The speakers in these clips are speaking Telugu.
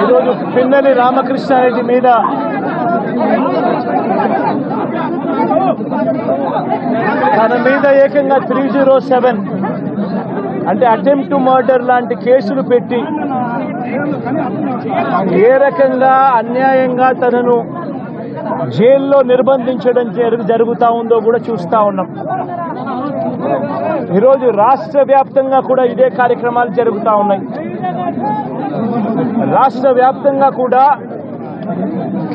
ఈరోజు పిన్నెల్లి రామకృష్ణారెడ్డి మీద తన మీద ఏకంగా 307 అంటే అటెంప్ట్ టు మర్డర్ లాంటి కేసులు పెట్టి ఏ రకంగా అన్యాయంగా తనను జైల్లో నిర్బంధించడం జరుగుతూ ఉందో కూడా చూస్తూ ఉన్నాం. ఈరోజు రాష్ట్ర వ్యాప్తంగా కూడా ఇదే కార్యక్రమాలు జరుగుతూ ఉన్నాయి. రాష్ట్ర వ్యాప్తంగా కూడా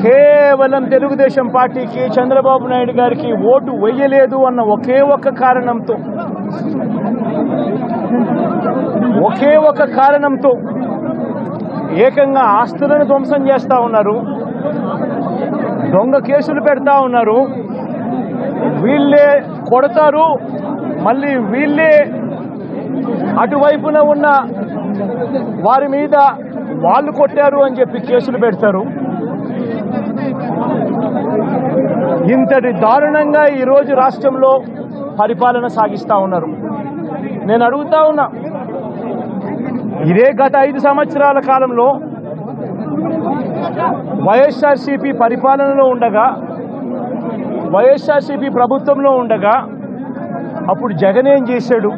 కేవలం తెలుగుదేశం పార్టీకి చంద్రబాబు నాయుడు గారికి ఓటు వేయలేదు అన్న ఒకే ఒక కారణంతో ఏకంగా ఆస్తులను ధ్వంసం చేస్తూ ఉన్నారు, దొంగ కేసులు పెడతా ఉన్నారు. వీళ్ళే కొడతారు, మళ్ళీ వీళ్ళే అటువైపున ఉన్న వారి మీద వాళ్ళు కొట్టారు అని చెప్పి కేసులు పెడతారు. ఇంతటి దారుణంగా ఈరోజు రాష్ట్రంలో పరిపాలన సాగిస్తూ ఉన్నారు. నేను అడుగుతా ఉన్నా, ఇదే గత 5 సంవత్సరాల కాలంలో వైఎస్ఆర్సీపీ పరిపాలనలో ఉండగా, వైఎస్ఆర్సీపీ ప్రభుత్వంలో ఉండగా అప్పుడు జగన్ ఏం చేశాడు?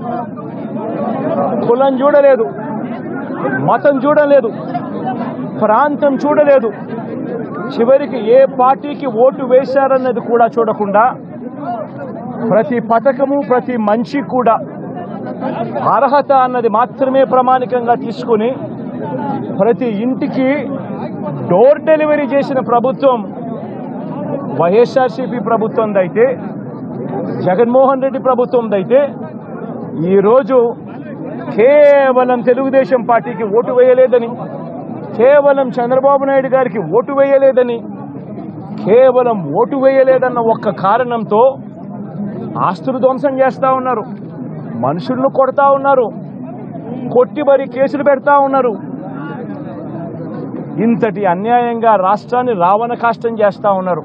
కులం చూడలేదు, మతం చూడలేదు, ప్రాంతం చూడలేదు, చివరికి ఏ పార్టీకి ఓటు వేశారన్నది కూడా చూడకుండా ప్రతి పథకము ప్రతి మనిషి కూడా అర్హత అన్నది మాత్రమే ప్రామాణికంగా తీసుకుని ప్రతి ఇంటికి డోర్ డెలివరీ చేసిన ప్రభుత్వం వైఎస్ఆర్సీపీ ప్రభుత్వందైతే, జగన్మోహన్ రెడ్డి ప్రభుత్వందైతే ఈరోజు కేవలం తెలుగుదేశం పార్టీకి ఓటు వేయలేదని, కేవలం చంద్రబాబు నాయుడు గారికి ఓటు వేయలేదని, కేవలం ఓటు వేయలేదన్న ఒక్క కారణంతో ఆస్తులు ధ్వంసం చేస్తూ ఉన్నారు, మనుషులను కొడతా ఉన్నారు, కొట్టి మరి కేసులు పెడతా ఉన్నారు. ఇంతటి అన్యాయంగా రాష్ట్రాన్ని రావణ కాష్టం చేస్తూ ఉన్నారు.